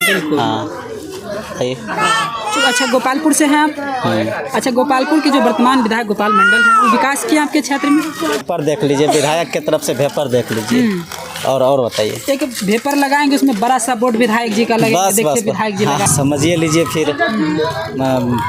बिल्कुल। हाँ है। अच्छा, गोपालपुर से हैं आप? अच्छा, गोपालपुर के जो वर्तमान विधायक गोपाल मंडल हैं, वो विकास किया आपके क्षेत्र में? वेपर देख लीजिए, विधायक की तरफ से वेपर देख लीजिए। और बताइए। एक वेपर लगाएंगे, उसमें बड़ा सा बोर्ड विधायक जी का लगेगा। बस देखिए बस विधायक जी हाँ, लगा। समझिए लीजिए। फिर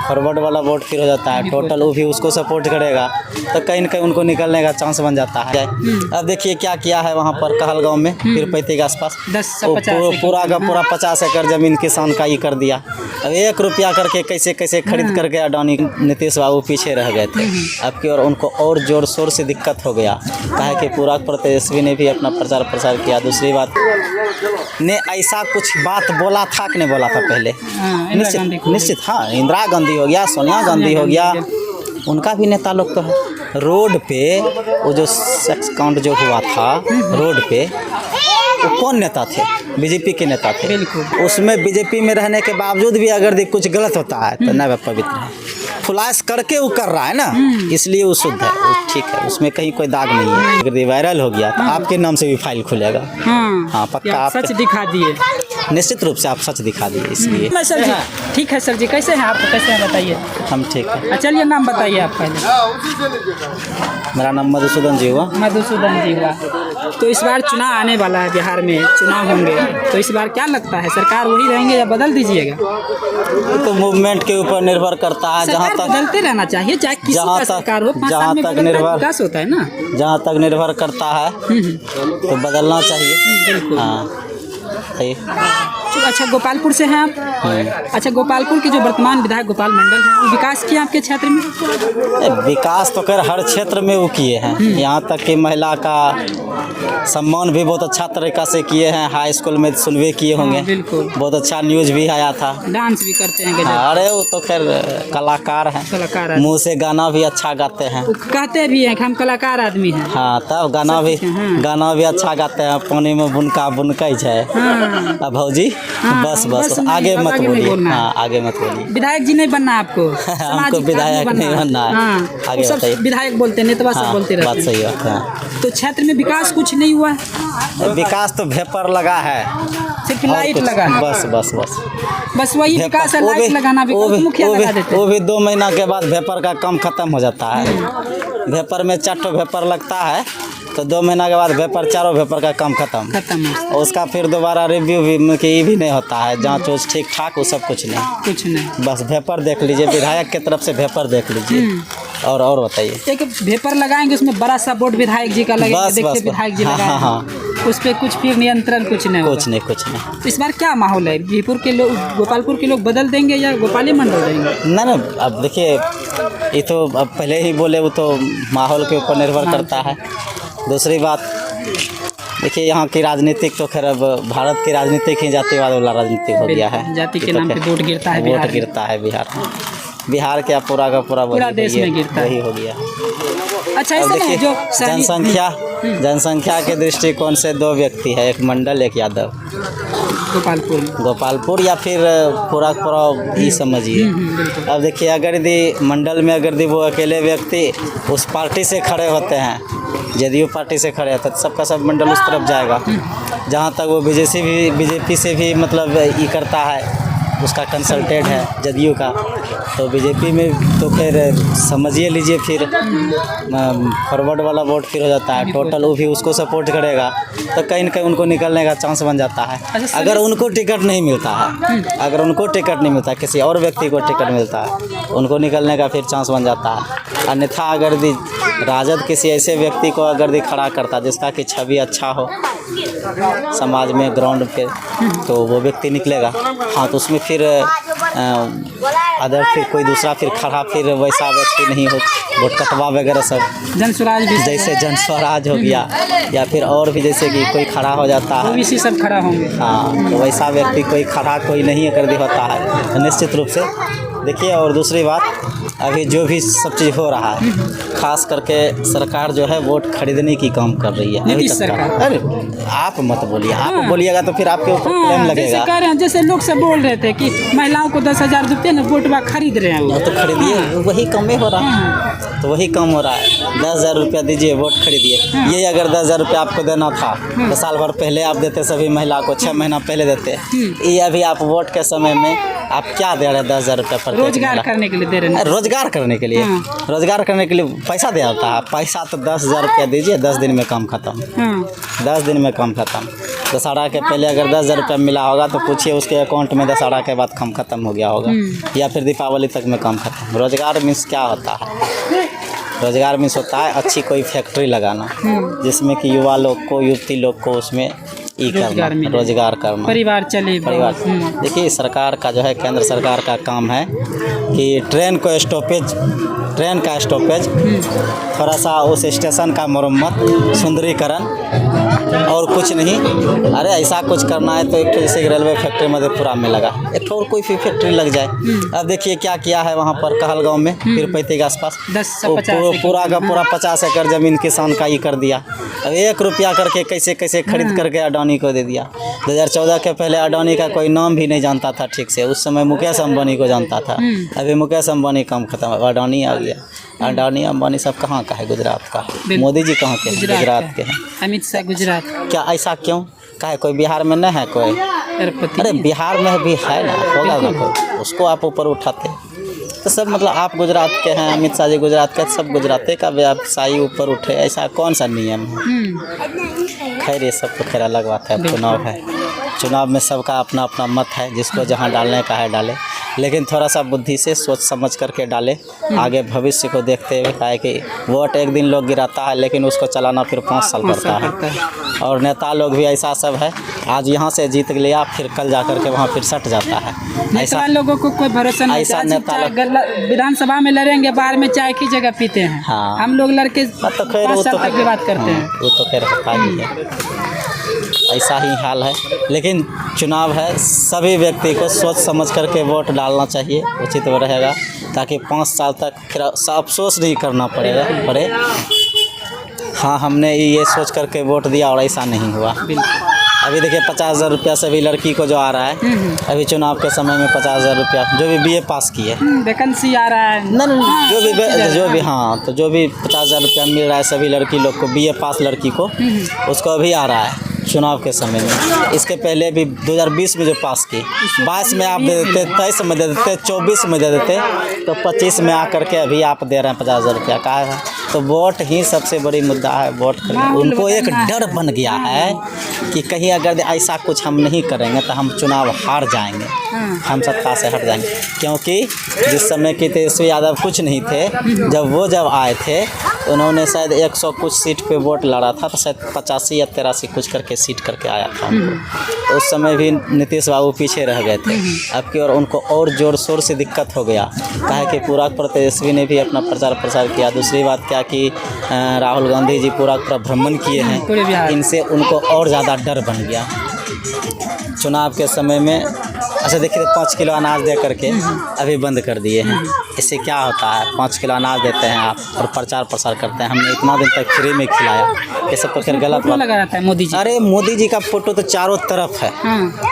फॉरवर्ड वाला वोट फिर हो जाता है टोटल, वो भी उसको सपोर्ट करेगा तो कहीं न कहीं उनको निकलने का चांस बन जाता है। अब देखिए क्या किया है वहाँ पर कहलगांव में तिरुपति के आसपास 10 से 50 पूरा का पूरा 50 एकड़ जमीन किसान का ही कर दिया। अब 1 रुपया करके कैसे कैसे खरीद करके अडानी नीतीश बाबू पीछे रह गए थे। अब की और उनको और जोर शोर से दिक्कत हो गया, कहा कि पूरा तेजस्वी ने भी अपना प्रचार प्रसार किया। दूसरी बात ने ऐसा कुछ बात बोला था कि नहीं बोला था पहले? निश्चित हाँ, इंदिरा गांधी हो गया, सोनिया गांधी हो गया, उनका भी नेता लोग तो है। रोड पे वो जो सेक्स काउंट जो हुआ था रोड पे, वो कौन नेता थे? बीजेपी के नेता थे। उसमें बीजेपी में रहने के बावजूद भी अगर कुछ गलत होता है तो न पवित्र है। फुलास करके वो कर रहा है ना, इसलिए वो शुद्ध है, वो ठीक है, उसमें कहीं कोई दाग नहीं है। अगर वायरल हो गया तो आपके नाम से भी फाइल खुलेगा। हाँ पक्का, आप सच दिखा दिए। निश्चित रूप से आप सच दिखा दिए इसलिए। सर जी ठीक है। सर जी कैसे हैं आप? कैसे हैं बताइए? हम ठीक है। चलिए नाम बताइए आप पहले। मेरा नाम मधुसूदन जी हुआ। मधुसूदन जी हुआ। तो इस बार चुनाव आने वाला है, बिहार में चुनाव होंगे, तो इस बार क्या लगता है सरकार वही रहेंगे या बदल दीजिएगा? तो मूवमेंट के ऊपर निर्भर करता है। जहाँ तक बदलते रहना चाहिए, चाहे किसी का सरकार हो, 5 साल में बदलता विकास होता है ना। जहाँ तक निर्भर करता है तो बदलना चाहिए। हाँ अच्छा, गोपालपुर से हैं आप? अच्छा, गोपालपुर के जो वर्तमान विधायक गोपाल मंडल हैं, वो विकास किया आपके क्षेत्र में? विकास तो खैर हर क्षेत्र में वो किए हैं। यहाँ तक कि महिला का सम्मान भी बहुत अच्छा तरीका से किए हैं। हाई स्कूल में सुनवे किए होंगे। बिल्कुल, बहुत अच्छा न्यूज़ भी आया था। डांस भी करते हैं। हाँ, अरे वो तो खैर कलाकार हैं, मुँह से गाना भी अच्छा गाते हैं। कहते भी हैं कि हम कलाकार आदमी हैं। हाँ, तब गाना भी अच्छा गाते हैं। पानी में बुनका बुनकई है। अब भौजी बस आगे मत बोलिए। हाँ, आगे मत बोलिए। विधायक जी नहीं बनना आपको? हमको विधायक नहीं बनना है। आगे सब विधायक बोलते हैं, नेता सब बोलते रहते हैं। बात सही है। तो क्षेत्र में विकास कुछ नहीं हुआ? विकास तो वेपर लगा है, सिर्फ लाइट लगा है। बस वही विकास है, लाइट लगाना। वो भी 2 महीना के बाद वेपर का काम खत्म हो जाता है। वेपर में 4 वेपर लगता है तो 2 महीना के बाद वेपर 4 वेपर का काम खत्म। और उसका फिर दोबारा रिव्यू भी नहीं होता है। जाँच उच ठीक ठाक, वो सब कुछ नहीं। बस वेपर देख लीजिए, विधायक की तरफ से वेपर देख लीजिए। और बताइए। एक वेपर लगाएंगे, उसमें बड़ा सा बोर्ड विधायक जी का लगेगा। देखिए विधायक जी लगा। हाँ। उस पर कुछ फिर नियंत्रण कुछ नहीं। तो इस बार क्या माहौल है? बीरपुर के लोग, गोपालपुर के लोग बदल देंगे या गोपाली मंडल देंगे? नहीं, अब देखिए ये तो अब पहले ही बोले, वो तो माहौल के ऊपर निर्भर करता है। दूसरी बात देखिए, यहाँ की राजनीतिक तो खैर अब भारत की राजनीतिक ही जातिवाद वाला राजनीतिक हो गया है। जाति के नाम पे वोट गिरता है बिहार क्या पूरा का पूरा देश में गिरता वही हो गया। अच्छा, देखिए जो जनसंख्या के दृष्टिकोण से 2 व्यक्ति है, एक मंडल एक यादव। गोपालपुर या फिर पूरा ही समझिए। अब देखिए, अगर यदि मंडल में अगर वो अकेले व्यक्ति उस पार्टी से खड़े होते हैं, जदयू पार्टी से खड़े होते हैं, तो सबका सब मंडल उस तरफ जाएगा। जहाँ तक वो बीजेपी से भी मतलब ये करता है, उसका कंसल्टेंट है जदयू का, तो बीजेपी में तो फिर समझिए लीजिए। फिर फॉरवर्ड वाला वोट फिर हो जाता है टोटल, वो भी उसको सपोर्ट करेगा तो कहीं न कहीं उनको निकलने का चांस बन जाता है। अगर उनको टिकट नहीं मिलता है, किसी और व्यक्ति को टिकट मिलता है, उनको निकलने का फिर चांस बन जाता है। अन्यथा अगर राजद किसी ऐसे व्यक्ति को अगर खड़ा करता जिसका कि छवि अच्छा हो समाज में, ग्राउंड पे, तो वो व्यक्ति निकलेगा। हाँ, तो उसमें फिर अदर फिर कोई दूसरा फिर खड़ा फिर वैसा व्यक्ति नहीं हो, वोट कटवा वगैरह सब जनस्वराज भी, जैसे जनस्वराज हो गया, या फिर और भी जैसे कि कोई खड़ा हो जाता है, ओबीसी सब खड़ा होंगे। हाँ, तो वैसा व्यक्ति कोई खड़ा कोई नहीं अगर होता है तो निश्चित रूप से देखिए। और दूसरी बात अभी जो भी सब चीज़ हो रहा है, खास करके सरकार जो है वोट खरीदने की काम कर रही है। नीतीश सरकार। अरे आप मत बोलिए, आप बोलिएगा तो फिर आपके ऊपर क्लेम लगेगा। जैसे कह रहे हैं, जैसे लोग सब बोल रहे थे कि महिलाओं को 10,000 देते हैं ना, वोट बा खरीद रहे हैं वो। तो खरीदिए, वही कम ही हो रहा है, तो वही कम हो रहा है। 10,000 रुपया दीजिए, वोट खरीदिए। ये अगर 10,000 रुपया आपको देना था तो साल भर पहले आप देते, सभी महिला को 6 महीना पहले देते। ये अभी आप वोट के समय में आप क्या दे रहे हैं? 10,000 रुपया पर रोजगार करने के लिए दे रहे हैं। रोजगार करने के लिए, रोजगार करने के लिए पैसा दे आता है। पैसा तो 10,000 रुपया दीजिए, 10 दिन में काम खत्म। 10 दिन में काम खत्म। दशहरा के पहले अगर 10,000 रुपया मिला होगा तो पूछिए उसके अकाउंट में दशहरा के बाद काम खत्म हो गया होगा, या फिर दीपावली तक में काम खत्म। रोजगार मीन्स क्या होता है? रोजगार मीन्स होता है अच्छी कोई फैक्ट्री लगाना, जिसमें कि युवा लोग को, युवती लोग को उसमें रोजगार करना, परिवार चले। परिवार। देखिए सरकार का जो है, केंद्र सरकार का काम है कि ट्रेन का स्टॉपेज थोड़ा सा उस स्टेशन का मरम्मत, सुंदरीकरण और कुछ नहीं। अरे ऐसा कुछ करना है तो एक तो जैसे रेलवे फैक्ट्री मधेपुरा में लगा, एक तो और कोई भी फैक्ट्री लग जाए। अब देखिए क्या किया है वहाँ पर कहलगांव में, पीरपैती के आसपास पूरा का पूरा 50 एकड़ ज़मीन किसान का ही कर दिया। अब 1 रुपया करके कैसे कैसे खरीद करके अडानी को दे दिया। 2014 के पहले अडानी का कोई नाम भी नहीं जानता था ठीक से, उस समय मुकेश अंबानी को जानता था। अभी मुकेश अंबानी काम खत्म, अडानी आ गया। अडानी अंबानी सब कहाँ का है? गुजरात का। मोदी जी कहाँ के हैं? गुजरात के हैं। अमित शाह गुजरात। क्या ऐसा क्यों? क्या है, कोई बिहार में नहीं है कोई? अरे बिहार में भी है ना, होगा ना कोई, उसको आप ऊपर उठाते। तो सब मतलब आप गुजरात के हैं, अमित शाह जी गुजरात के, सब गुजराती का व्यवसायी ऊपर उठे, ऐसा कौन सा नियम है? खैर ये सब तो खैर अलग बात है। चुनाव है, चुनाव में सबका अपना अपना मत है, जिसको जहाँ डालने का है डाले, लेकिन थोड़ा सा बुद्धि से सोच समझ करके डाले, आगे भविष्य को देखते हुए। है कि वोट एक दिन लोग गिराता है, लेकिन उसको चलाना फिर 5 साल पड़ता है। और नेता लोग भी ऐसा सब है, आज यहाँ से जीत लिया, फिर कल जा करके वहाँ फिर सट जाता है। ऐसा लोगों को कोई भरोसा नहीं। ऐसा नेता विधानसभा में लड़ेंगे, बाहर में चाय की जगह पीते हैं। हाँ, हम लोग लड़के तो 5 साल तक की बात करते हैं। वो तो खैर होता ही है, ऐसा ही हाल है। लेकिन चुनाव है, सभी व्यक्ति को सोच समझ करके वोट डालना चाहिए, उचित रहेगा, ताकि 5 साल तक फिर अफसोस नहीं करना पड़े। हाँ हमने ये सोच करके वोट दिया और ऐसा नहीं हुआ। अभी देखिए 50,000 रुपया सभी लड़की को जो आ रहा है अभी चुनाव के समय में, 50,000 रुपया जो भी BA पास की है, वैकेंसी आ रहा है न जो भी हाँ, तो जो भी 50,000 रुपया मिल रहा है सभी लड़की लोग को, BA पास लड़की को, उसको अभी आ रहा है चुनाव के समय में। इसके पहले भी 2020 में जो पास की, 22 में आप दे देते, 23 में दे देते, 24 में दे देते, तो 25 में आकर के अभी आप दे रहे हैं 50,000 रुपया। का है तो वोट ही सबसे बड़ी मुद्दा है। वोट उनको एक डर बन गया है कि कहीं अगर ऐसा कुछ हम नहीं करेंगे तो हम चुनाव हार जाएंगे, हम सत्ता से हट जाएंगे। क्योंकि जिस समय के तेजस्वी यादव कुछ नहीं थे, जब आए थे उन्होंने शायद 100 कुछ सीट पे वोट लड़ा था, तो शायद 85 या 83 कुछ करके सीट करके आया था उनको। तो उस समय भी नीतीश बाबू पीछे रह गए थे। अब की और उनको और ज़ोर शोर से दिक्कत हो गया, कहा कि पूरा तेजस्वी ने भी अपना प्रचार प्रसार किया। दूसरी बात क्या कि राहुल गांधी जी पूरा भ्रमण किए हैं, इनसे उनको और ज़्यादा डर बन गया। चुनाव के समय में अच्छा देखिए 5 किलो अनाज दे करके अभी बंद कर दिए हैं। इससे क्या होता है, 5 किलो अनाज देते हैं आप और प्रचार प्रसार करते हैं, हमने इतना दिन तक फ्री में खिलाया, ये सब तो फिर गलत बात लगा रहता है। मोदी जी, अरे मोदी जी का फोटो तो चारों तरफ है,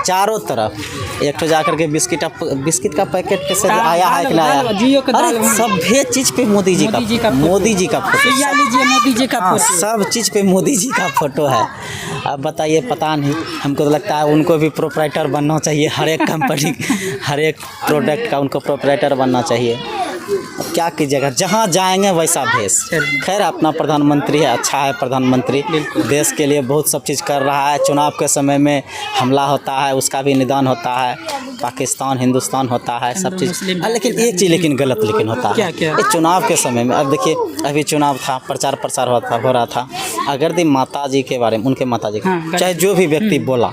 चारों तरफ। एक तो जाकर के बिस्किट का पैकेट पे से आया है कि नहीं आया, अरे सभी चीज़ पे मोदी जी का फोटो, मोदी जी का फोटो, सब चीज़ पे मोदी जी का फोटो है। अब बताइए, पता नहीं, हमको तो लगता है उनको भी प्रोप्राइटर बनना चाहिए, हर एक कंपनी हर एक प्रोडक्ट का उनको प्रोप्राइटर बनना चाहिए। क्या कीजिएगा, जहाँ जाएंगे वैसा भेष। खैर अपना प्रधानमंत्री है, अच्छा है प्रधानमंत्री, देश के लिए बहुत सब चीज़ कर रहा है। चुनाव के समय में हमला होता है, उसका भी निदान होता है, पाकिस्तान हिंदुस्तान होता है, सब चीज़। लेकिन एक चीज़ गलत होता है इस चुनाव के समय में। अब देखिए अभी चुनाव था, प्रचार प्रसार हो रहा था, अगर माता जी के बारे में, उनके माता जी चाहे जो भी व्यक्ति बोला,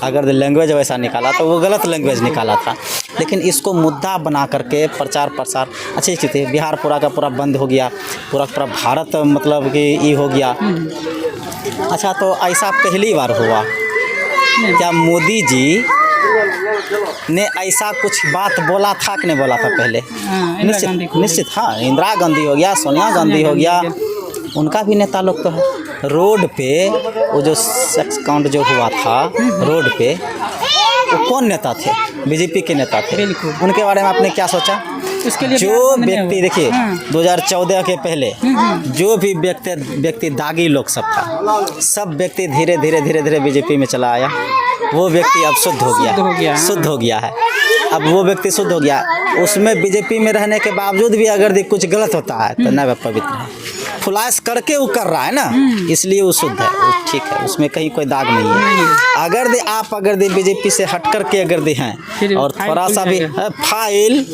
अगर लैंग्वेज वैसा निकाला तो वो गलत लैंग्वेज निकाला था। लेकिन इसको मुद्दा बना करके प्रचार प्रसार अच्छी चीज़ थी। बिहार पूरा का पूरा बंद हो गया, पूरा भारत मतलब कि ये हो गया। अच्छा तो ऐसा पहली बार हुआ क्या मोदी जी ने ऐसा कुछ बात बोला था कि नहीं बोला था पहले? निश्चित हाँ, इंदिरा गांधी हो गया, सोनिया गांधी हो गया, उनका भी नेता लोग तो है। रोड पे वो जो सेक्स काउंट जो हुआ था रोड पे, वो कौन नेता थे? बीजेपी के नेता थे। उनके बारे में आपने क्या सोचा? उसके लिए जो व्यक्ति देखिए 2014 के पहले जो भी व्यक्ति दागी लोग सब था, सब व्यक्ति धीरे धीरे बीजेपी में चला आया। वो व्यक्ति अब शुद्ध हो गया है। अब वो व्यक्ति शुद्ध हो गया। उसमें बीजेपी में रहने के बावजूद भी अगर कुछ गलत होता है तो न वह पवित्र है। फुलास करके वो कर रहा है ना, इसलिए वो शुद्ध है, वो ठीक है, उसमें कहीं कोई दाग नहीं है। अगर बीजेपी से हट करके हैं और थोड़ा सा भी फाइल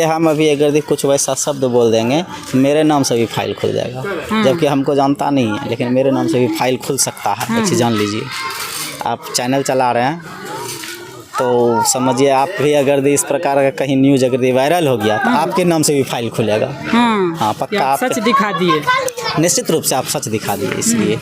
हम अभी कुछ वैसा शब्द बोल देंगे, मेरे नाम से भी फाइल खुल जाएगा, जबकि हमको जानता नहीं है, लेकिन मेरे नाम से भी फाइल खुल सकता है। एक चीज़ जान लीजिए, आप चैनल चला रहे हैं तो समझिए आप भी अगर इस प्रकार का कहीं न्यूज़ अगर वायरल हो गया तो आपके नाम से भी फाइल खुलेगा। हाँ पक्का, आप सच दिखा दिए, निश्चित रूप से आप सच दिखा दिए। इसलिए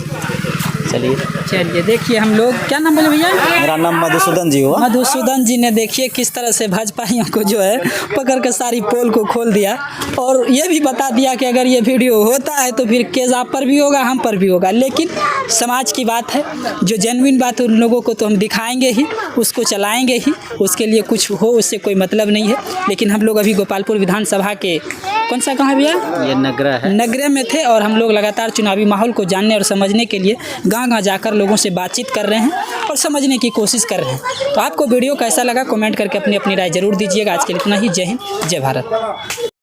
चलिए देखिए, हम लोग, क्या नाम बोले भैया? मेरा नाम मधुसूदन जी हुआ। मधुसूदन जी ने देखिए किस तरह से भाजपाइयों को जो है पकड़ कर सारी पोल को खोल दिया, और ये भी बता दिया कि अगर ये वीडियो होता है तो फिर केस आप पर भी होगा, हम पर भी होगा। लेकिन समाज की बात है, जो जेन्युइन बात उन लोगों को तो हम दिखाएंगे ही, उसको चलाएंगे ही, उसके लिए कुछ हो उससे कोई मतलब नहीं है। लेकिन हम लोग अभी गोपालपुर विधानसभा के कौन सा गाँव है भैया? ये नगरा है, नगरे में थे, और हम लोग लगातार चुनावी माहौल को जानने और समझने के लिए गाँव जाकर लोगों से बातचीत कर रहे हैं और समझने की कोशिश कर रहे हैं। तो आपको वीडियो कैसा लगा कमेंट करके अपनी राय जरूर दीजिएगा। आज के लिए इतना ही। जय हिंद, जय भारत।